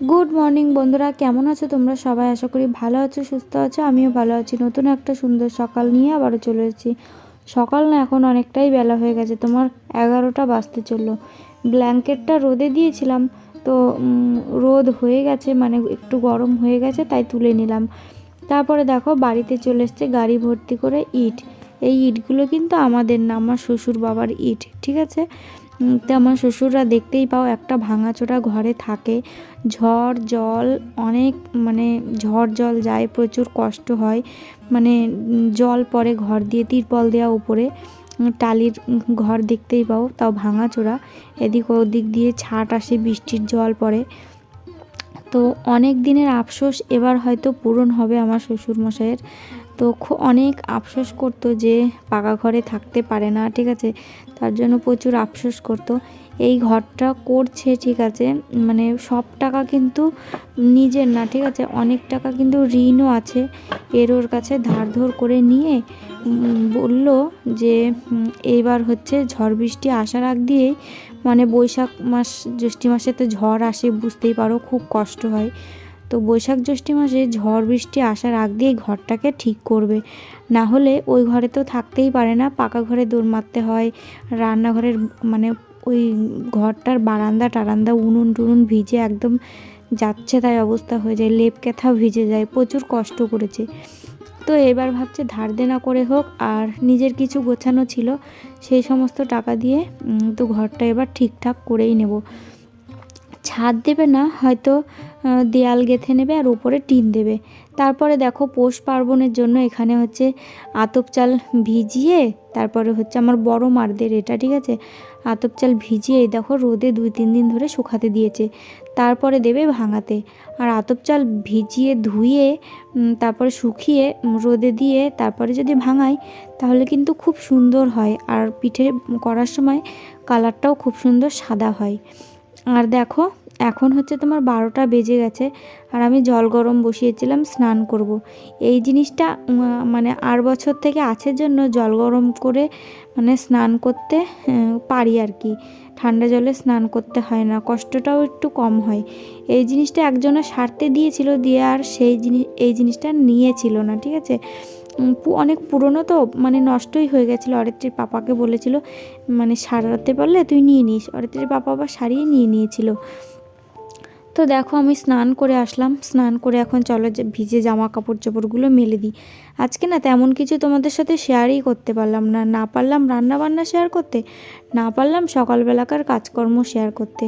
Good morning বন্ধুরা, কেমন আছো তোমরা সবাই? আশা করি ভালো আছো, সুস্থ আছো। আমিও ভালো আছি। নতুন একটা সুন্দর সকাল নিয়ে আবারও চলে এসেছি। সকাল না, এখন অনেকটাই বেলা হয়ে গেছে, তোমার 11টা বাজতে চললো। ব্ল্যাঙ্কেটটা রোদে দিয়েছিলাম, তো রোদ হয়ে গেছে, মানে একটু গরম হয়ে গেছে, তাই তুলে নিলাম। তারপরে দেখো বাড়িতে চলে এসছে গাড়ি ভর্তি করে ইট। এই ইটগুলো কিন্তু আমাদের না, আমার শ্বশুর বাবার ইট, ঠিক আছে। তো আমার শ্বশুররা দেখতেই পাও একটা ভাঙাচোরা ঘরে থাকে, ঝড় জল অনেক, মানে ঝড় জল যায়, প্রচুর কষ্ট হয়, মানে জল পড়ে ঘর দিয়ে, তিরপল দেওয়া উপরে, টালির ঘর দেখতেই পাও, তাও ভাঙাচোরা, এদিক ওদিক দিয়ে ছাট আসে, বৃষ্টির জল পড়ে। তো অনেক দিনের আফসোস এবার হয়তো পূরণ হবে আমার শ্বশুরমশাইয়ের। তো অনেক আফসোস করতো যে পাকা ঘরে থাকতে পারে না, ঠিক আছে, তার জন্য প্রচুর আফসোস করতো। এই ঘরটা করছে, ঠিক আছে, মানে সব টাকা কিন্তু নিজের না, ঠিক আছে, অনেক টাকা কিন্তু ঋণও আছে, ওর কাছে ধার ধর করে নিয়ে বলল যে এইবার হচ্ছে ঝড় বৃষ্টি আসার আগ দিয়েই, মানে বৈশাখ মাস জ্যৈষ্ঠ মাসে তো ঝড় আসে, বুঝতেই পারো খুব কষ্ট হয়। তো বৈশাখ জ্যৈষ্ঠ মাসে ঝড় বৃষ্টি আসার আগ দিয়ে ঘরটাকে ঠিক করবে, না হলে ওই ঘরে তো থাকতেই পারে না, পাকা ঘরে দৌড় মারতে হয়। রান্নাঘরের মানে ওই ঘরটার বারান্দা টারান্দা উনুন টুনুন ভিজে একদম যাচ্ছে তাই অবস্থা হয়ে যায়, লেপ কেথাও ভিজে যায়, প্রচুর কষ্ট করেছে। তো এবার ভাবছে ধার দেনা করে হোক, আর নিজের কিছু গোছানো ছিল সেই সমস্ত টাকা দিয়ে তো ঘরটা এবার ঠিকঠাক করেই নেব। ছাদ দেবে না হয়তো, দেয়াল গেঁথে নেবে আর উপরে টিন দেবে। তারপরে দেখো পৌষ পার্বণের জন্য এখানে হচ্ছে আতপ চাল ভিজিয়ে, তারপরে হচ্ছে আমার বড় মারদের এটা, ঠিক আছে, আতপ চাল ভিজিয়ে দেখো রোদে 2-3 দিন ধরে শুকাতে দিয়েছে, তারপরে দেবে ভাঙাতে। আর আতপ চাল ভিজিয়ে ধুয়ে তারপরে শুকিয়ে রোদে দিয়ে তারপরে যদি ভাঙাই, তাহলে কিন্তু খুব সুন্দর হয়, আর পিঠে করার সময় কালারটাও খুব সুন্দর সাদা হয়। আর দেখো এখন হচ্ছে তোমার 12টা বেজে গেছে, আর আমি জল গরম বসিয়েছিলাম, স্নান করব। এই জিনিসটা মানে 8 বছর থেকে আছে জন্য জল গরম করে মানে স্নান করতে পারি আর কি। ঠান্ডা জলে স্নান করতে হয় না, কষ্টটাও একটু কম হয়। এই জিনিসটা একজনের সারতে দিয়েছিল, দিয়ে আর এই জিনিসটা নিয়েছিল না, ঠিক আছে। অনেক পুরনো তো, মানে নষ্টই হয়ে গেছিলো। অরিত্রীর পাপাকে বলেছিল মানে সারাতে পারলে তুই নিয়ে নিস, অরিত্রীর পাপা আবার সারিয়ে নিয়েছিল। তো দেখো আমি স্নান করে আসলাম, স্নান করে এখন চলো যে ভিজে জামা কাপড় চোপড়গুলো মেলে দিই। আজকে না তেমন কিছু তোমাদের সাথে শেয়ারই করতে পারলাম না, না পারলাম রান্নাবান্না শেয়ার করতে, না পারলাম সকালবেলাকার কাজকর্ম শেয়ার করতে।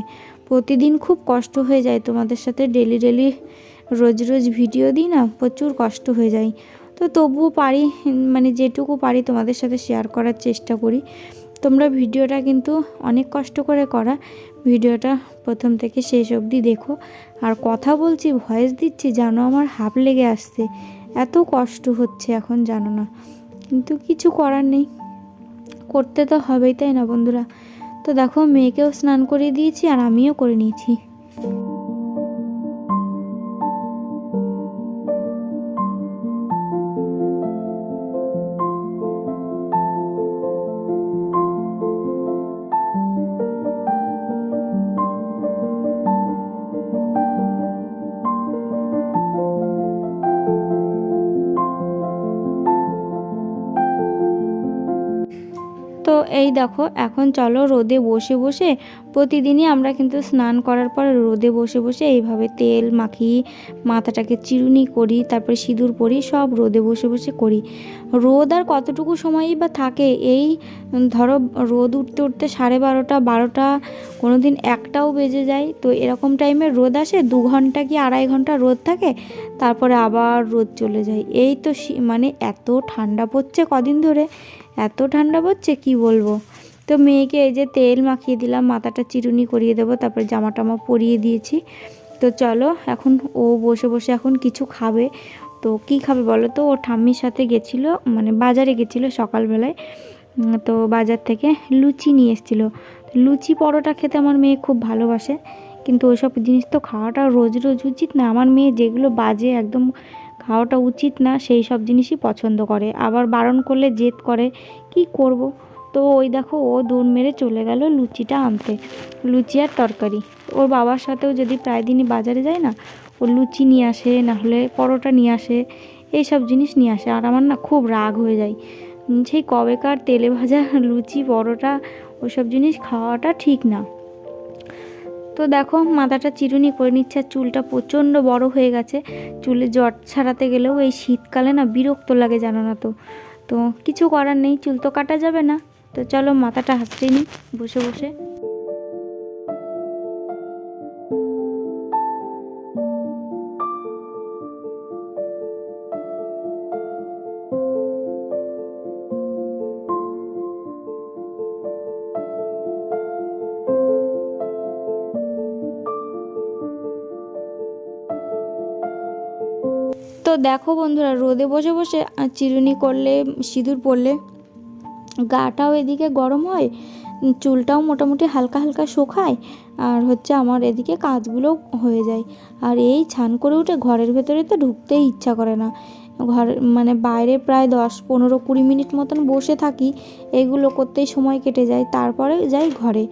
প্রতিদিন খুব কষ্ট হয়ে যায় তোমাদের সাথে ডেলি ডেলি রোজ রোজ ভিডিও দিই না, প্রচুর কষ্ট হয়ে যায়। তো তবুও পারি, মানে যেটুকু পারি তোমাদের সাথে শেয়ার করার চেষ্টা করি। তোমরা ভিডিওটা কিন্তু অনেক কষ্ট করে করা, ভিডিওটা প্রথম থেকে শেষ অবধি দেখো। আর কথা বলছি, ভয়েস দিচ্ছি, জানো আমার হাঁপ লেগে আসছে, এত কষ্ট হচ্ছে এখন, জানো না, কিন্তু কিছু করার নেই, করতে তো হবেই, তাই না বন্ধুরা? তো দেখো মেয়েকেও স্নান করিয়ে দিয়েছি আর আমিও করে নিয়েছি। তো এই দেখো এখন চলো রোদে বসে বসে, প্রতিদিনই আমরা কিন্তু স্নান করার পর রোদে বসে বসে এইভাবে তেল মাখি, মাথাটাকে চিরুনি করি, তারপরে সিঁদুর পরি, সব রোদে বসে বসে করি। রোদ আর কতটুকু সময়ই বা থাকে, এই ধরো রোদ উঠতে উঠতে 12:30 12টা, কোনো দিন 1টাও বেজে যায়। তো এরকম টাইমে রোদ আসে, 2 ঘন্টা কি 2.5 ঘন্টা রোদ থাকে, তারপরে আবার রোদ চলে যায়। এই তো মানে এত ঠান্ডা পড়ছে কদিন ধরে, এত ঠান্ডা পড়ছে কি বলবো। তো মেয়েকে এই যে তেল মাখিয়ে দিলাম, মাথাটা চিরুনি করিয়ে দেবো, তারপরে জামা টামা পরিয়ে দিয়েছি। তো চলো এখন ও বসে বসে এখন কিছু খাবে। তো কি খাবে বলো তো, ও ঠাম্মির সাথে গেছিলো, মানে বাজারে গেছিলো সকালবেলায়, তো বাজার থেকে লুচি নিয়ে এসেছিলো। লুচি পরোটা খেতে আমার মেয়ে খুব ভালোবাসে, কিন্তু ওইসব জিনিস তো খাওয়াটা রোজ রোজ উচিত না। আমার মেয়ে যেগুলো বাজে একদম খাওয়াটা উচিত না সেই সব জিনিসই পছন্দ করে, আবার বারণ করলে জেদ করে, কি করব, তো ওই দেখো ও দৌড় মেরে চলে গেল লুচিটা আনতে, লুচি আর তরকারি। ওর বাবার সাথেও যদি প্রায় দিনই বাজারে যায় না, ও লুচি নিয়ে আসে, না হলে পরোটা নিয়ে আসে, এইসব জিনিস নিয়ে আসে। আর আমার না খুব রাগ হয়ে যায়, সেই কবেকার তেলে ভাজা লুচি পরোটা ওসব জিনিস খাওয়াটা ঠিক না। তো দেখো মাথাটা চিরুনি করে নিচ্ছে, আর চুলটা প্রচণ্ড বড় হয়ে গেছে। চুলে জট ছাড়াতে গেলেও এই শীতকালে না বিরক্ত লাগে, জানো না তো। তো কিছু করার নেই, চুল তো কাটা যাবে না। তো চলো মাথাটা হাসড়ে নিই বসে বসে। তো দেখো বন্ধুরা, রোদে বসে বসে চিরুনি করলে, সিঁদুর পরলে গাটাও এদিকে গরম হয়, চুলটাও মোটামুটি হালকা হালকা শুকায়, আর হচ্ছে আমার এদিকে কাজগুলোও হয়ে যায়। আর এই ছান করে উঠে ঘরের ভেতরে তো ঢুকতেই ইচ্ছা করে না। ঘর মানে বাইরে প্রায় 10-15-20 মিনিট মতন বসে থাকি, এগুলো করতেই সময় কেটে যায়, তারপরে যাই ঘরে।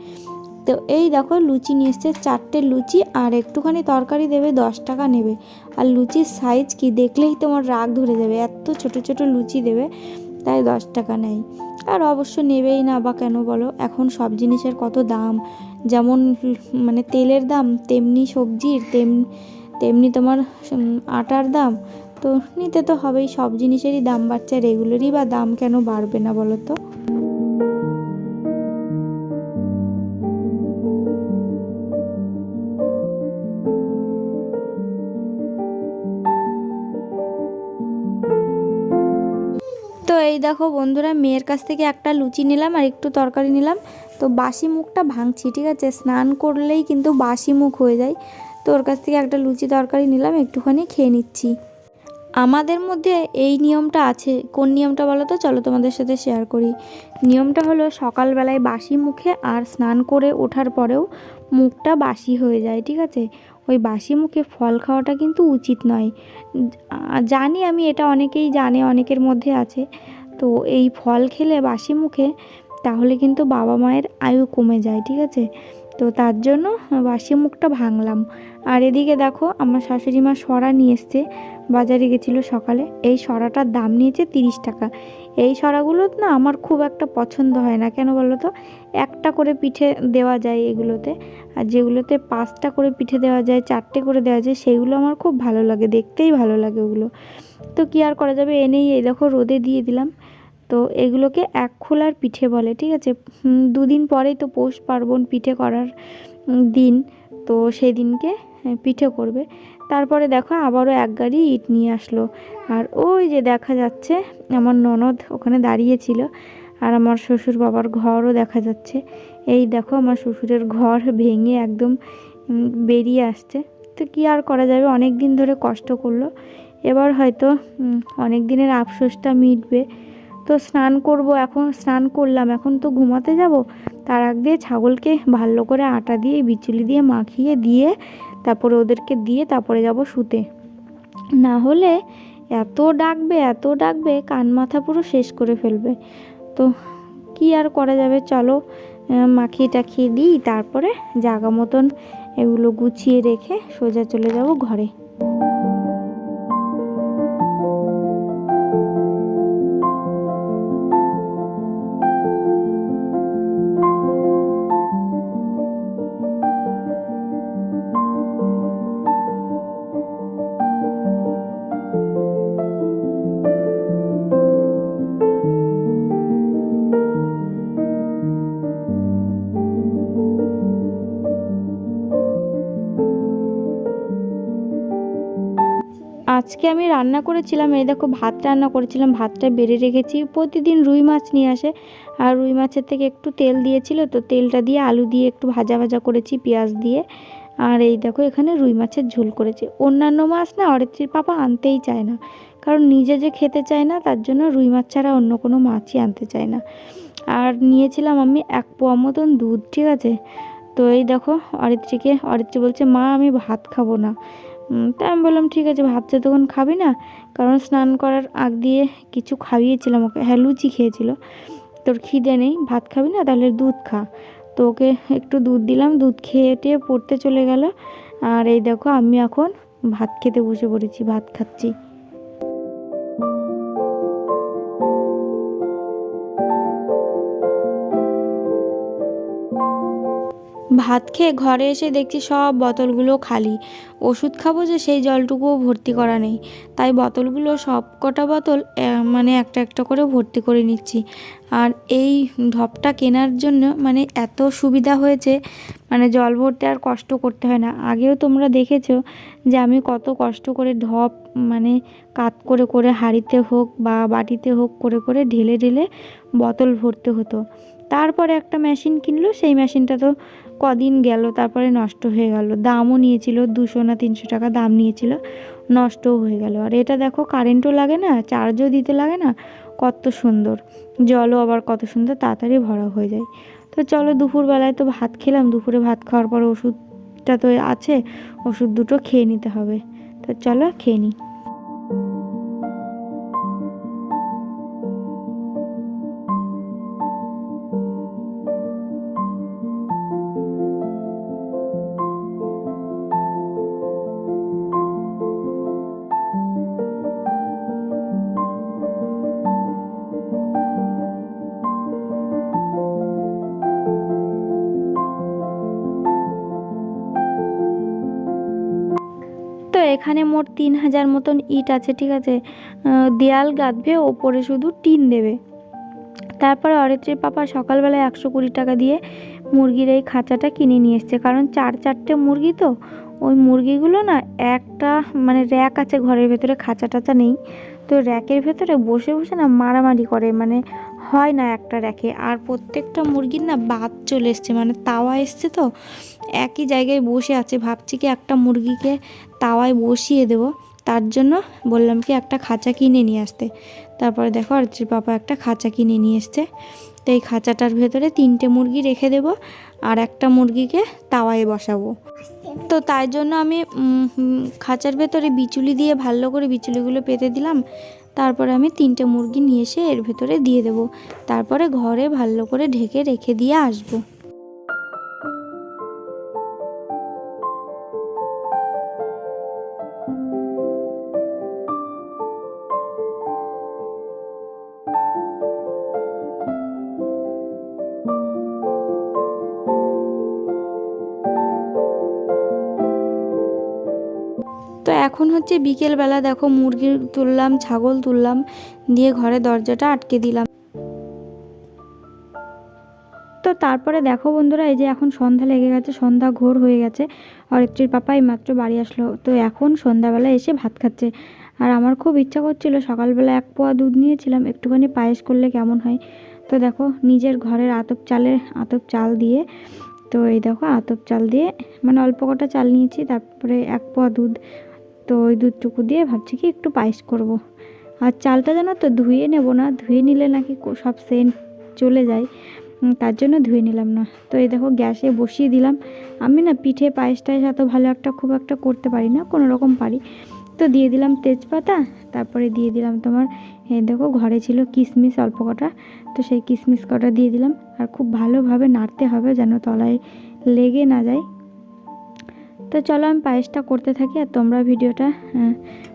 তো এই দেখো লুচি নিয়ে এসছে, 4টে লুচি আর একটুখানি তরকারি দেবে, 10 টাকা নেবে। আর লুচির সাইজ কি দেখলেই তোমার রাগ ধরে যাবে, এত ছোট ছোট লুচি দেবে, তাই 10 টাকা নেয়। আর অবশ্য নেবেই না বা কেন বলো, এখন সব জিনিসের কত দাম, যেমন মানে তেলের দাম, তেমনি সবজির, তেমনি তোমার আটার দাম। তো নিতে তো হবেই, সব জিনিসেরই দাম বাড়ছে, আর এগুলোরই বা দাম কেন বাড়বে না বলো তো। তো এই দেখো বন্ধুরা, মেয়ের কাছ থেকে একটা লুচি নিলাম আর একটু তরকারি নিলাম। তো বাসি মুখটা ভাঙছি, ঠিক আছে, স্নান করলেই কিন্তু বাসি মুখ হয়ে যায়। তো ওর কাছ থেকে একটা লুচি তরকারি নিলাম, একটুখানি খেয়ে নিচ্ছি। আমাদের মধ্যে এই নিয়মটা আছে, কোন নিয়মটা বলো তো, চলো তোমাদের সাথে শেয়ার করি। নিয়মটা হলো সকালবেলায় বাসি মুখে আর স্নান করে ওঠার পরেও মুখটা বাসি হয়ে যায়, ঠিক আছে। ওই বাসি মুখে ফল খাওয়াটা কিন্তু উচিত নয়। জানি আমি, এটা অনেকেই জানে, অনেকের মধ্যে আছে। তো এই ফল খেলে বাসি মুখে, তাহলে কিন্তু বাবা মায়ের আয়ু কমে যায়, ঠিক আছে। তো তার জন্য বাসি মুখটা ভাঙলাম। আর এদিকে দেখো আমার শাশুড়ি মা সরা নিয়ে এসছে, বাজারে গেছিলো সকালে। এই সরাটার দাম নিয়েছে 30 টাকা। এই সরাগুলো না আমার খুব একটা পছন্দ হয় না, কেন বলো তো, একটা করে পিঠে দেওয়া যায় এগুলোতে, আর যেগুলোতে 5টা করে পিঠে দেওয়া যায়, 4টে করে দেওয়া যায়, সেগুলো আমার খুব ভালো লাগে, দেখতেই ভালো লাগে ওগুলো। তো কী আর করা যাবে, এনেই এই দেখো রোদে দিয়ে দিলাম। তো এগুলোকে এক খোলার পিঠে বলে, ঠিক আছে। 2 দিন পরেই তো পৌষ পার্বণ, পিঠে করার দিন। তো সেই দিনকে পিঠে করবে। তারপরে দেখো আবারও এক গাড়ি ইট নিয়ে আসলো। আর ওই যে দেখা যাচ্ছে আমার ননদ ওখানে দাঁড়িয়েছিল, আর আমার শ্বশুর বাবার ঘরও দেখা যাচ্ছে। এই দেখো আমার শ্বশুরের ঘর ভেঙে একদম বেরিয়ে আসছে। তো কী আর করা যাবে, অনেক দিন ধরে কষ্ট করলো, এবার হয়তো অনেক দিনের আফসোসটা মিটবে। তো স্নান করব, এখন স্নান করলাম, এখন তো ঘুমাতে যাব। তার আগ দিয়ে ছাগলকে ভালো করে আটা দিয়ে বিচুলি দিয়ে মাখিয়ে দিয়ে তারপরে ওদেরকে দিয়ে তারপরে যাব শুতে। না হলে এত ডাকবে, এত ডাকবে, কান মাথা পুরো শেষ করে ফেলবে। তো কি আর করা যাবে, চলো মাখিয়ে টাখিয়ে দিই, তারপরে জাগা মতন এগুলো গুছিয়ে রেখে সোজা চলে যাব ঘরে। আজকে আমি রান্না করেছিলাম, এই দেখো ভাত রান্না করেছিলাম, ভাতটা বেড়ে রেখেছি। প্রতিদিন রুই মাছ নিয়ে আসে, আর রুই মাছের থেকে একটু তেল দিয়েছিল, তো তেলটা দিয়ে আলু দিয়ে একটু ভাজা ভাজা করেছি পেঁয়াজ দিয়ে। আর এই দেখো এখানে রুই মাছের ঝোল করেছি। অন্যান্য মাছ না অরিত্রীর পাপা আনতেই চায় না, কারণ নিজে যে খেতে চায় না, তার জন্য রুই মাছ ছাড়া অন্য কোনো মাছই আনতে চায় না। আর নিয়েছিলাম আমি 1 পোয়া মতন দুধ, ঠিক আছে। তো এই দেখো অরিত্রী বলছে মা আমি ভাত খাবো না। তাই আমি বললাম ঠিক আছে, ভাত যতক্ষণ খাবি না, কারণ স্নান করার আগ দিয়ে কিছু খাইয়েছিলাম ওকে, হ্যাঁ লুচি খেয়েছিল। তো তোর খিদে নেই, ভাত খাবি না, তাহলে দুধ খা। তো ওকে একটু দুধ দিলাম, দুধ খেয়ে টেয়ে পড়তে চলে গেল। আর এই দেখো আমি এখন ভাত খেতে বসে পড়েছি, ভাত খাচ্ছি। ভাত খেয়ে ঘরে এসে দেখছি সব বোতলগুলো খালি। ওষুধ খাবো যে সেই জলটুকুও ভর্তি করা নেই, তাই বোতলগুলো সব কটা বোতল মানে একটা একটা করে ভর্তি করে নিচ্ছি। আর এই ঢপটা কেনার জন্য মানে এত সুবিধা হয়েছে, মানে জল ভরতে আর কষ্ট করতে হয় না। আগেও তোমরা দেখেছো যে আমি কত কষ্ট করে ঢপ মানে কাত করে করে হাঁড়িতে হোক বা বাটিতে হোক করে করে ঢেলে ঢেলে বোতল ভরতে হতো। তারপরে একটা মেশিন কিনলো, সেই মেশিনটা তো কদিন গেল, তারপরে নষ্ট হয়ে গেল। দামও নিয়েছিল 200 না 300 টাকা দাম নিয়েছিল, নষ্টও হয়ে গেল। আর এটা দেখো কারেন্টও লাগে না, চার্জও দিতে লাগে না, কত সুন্দর, জলও আবার কত সুন্দর তাড়াতাড়ি ভরা হয়ে যায়। তো চলো, দুপুরবেলায় তো ভাত খেলাম, দুপুরে ভাত খাওয়ার পর ওষুধটা তো আছে, ওষুধ দুটো খেয়ে নিতে হবে। তো চলো খেয়ে নিই। তো এখানে মোট 3000 মতন ইট আছে, ঠিক আছে। দেয়াল গাঁথবে, ওপরে শুধু টিন দেবে। তারপরে অরিত্রীর পাপা সকালবেলায় 120 টাকা দিয়ে মুরগির এই খাঁচাটা কিনে নিয়ে এসছে, কারণ 4-4টে মুরগি তো। ওই মুরগিগুলো না একটা মানে র্যাক আছে ঘরের ভেতরে, খাঁচা টাচা নেই, তো র্যাকের ভেতরে বসে বসে না মারামারি করে, মানে হয় না একটা র্যাকে। আর প্রত্যেকটা মুরগির না বাত চলে এসছে, মানে তাওয়া এসছে, তো একই জায়গায় বসে আছে। ভাবছি কি একটা মুরগিকে তাওয়ায় বসিয়ে দেবো, তার জন্য বললাম কি একটা খাঁচা কিনে নিয়ে আসতে। তারপরে দেখো অরিত্রীর পাপা একটা খাঁচা কিনে নিয়ে এসছে। তো এই খাঁচাটার ভেতরে 3টে মুরগি রেখে দেব, আর একটা মুরগিকে তাওয়ায় বসাবো। তো তাই জন্য আমি খাঁচার ভেতরে বিচুলি দিয়ে ভালো করে বিচুলিগুলো পেতে দিলাম। তারপরে আমি 3টে মুরগি নিয়ে এসে এর ভেতরে দিয়ে দেব, তারপরে ঘরে ভালো করে ঢেকে রেখে দিয়ে আসবো। তো এখন হচ্ছে বিকেলবেলা, দেখো মুরগি তুললাম, ছাগল তুললাম, দিয়ে ঘরে দরজাটা আটকে দিলাম। তো তারপরে দেখো বন্ধুরা, এই যে এখন সন্ধ্যা লেগে গেছে, সন্ধ্যা ঘোর হয়ে গেছে। অরিত্রীর পাপা এই মাত্র বাড়ি আসলো, তো এখন সন্ধ্যাবেলা এসে ভাত খাচ্ছে। আর আমার খুব ইচ্ছা করছিল, সকালবেলা 1 পোয়া দুধ নিয়েছিলাম, একটুখানি পায়েস করলে কেমন হয়। তো দেখো নিজের ঘরের আতপ চাল দিয়ে, তো এই দেখো আতপ চাল দিয়ে মানে অল্প কটা চাল নিয়েছি, তারপরে 1 পোয়া দুধ। তো ওই দুধটুকু দিয়ে ভাবছি কি একটু পায়েস করব। আর চালটা জানো তো ধুয়ে নেব না, ধুয়ে নিলে নাকি সব সেন্ট চলে যায়, তার জন্য ধুয়ে নিলাম না। তো এই দেখো গ্যাসে বসিয়ে দিলাম। আমি না পিঠে পায়েস টায়েস এত ভালো খুব একটা করতে পারি না, কোনো রকম পারি। তো দিয়ে দিলাম তেজপাতা, তারপরে দিয়ে দিলাম তোমার এই দেখো ঘরে ছিল কিশমিশ অল্প কটা, তো সেই কিশমিশ কটা দিয়ে দিলাম। আর খুব ভালোভাবে নাড়তে হবে যেন তলায় লেগে না যায়। তো চলো আমি পায়েসটা করতে থাকি, আর তোমরা ভিডিওটা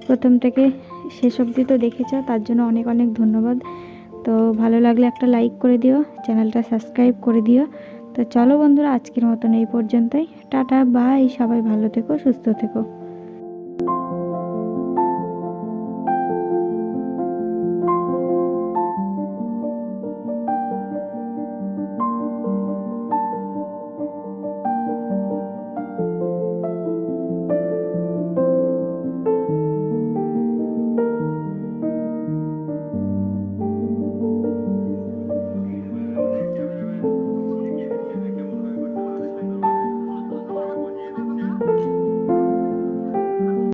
প্রথম থেকে শেষ অবধি তো দেখেছো, তার জন্য অনেক অনেক ধন্যবাদ। তো ভালো লাগলে একটা লাইক করে দিও, চ্যানেলটা সাবস্ক্রাইব করে দিও। তো চলো বন্ধুরা, আজকের মতন এই পর্যন্তই, টাটা বাই, সবাই ভালো থেকো, সুস্থ থেকো।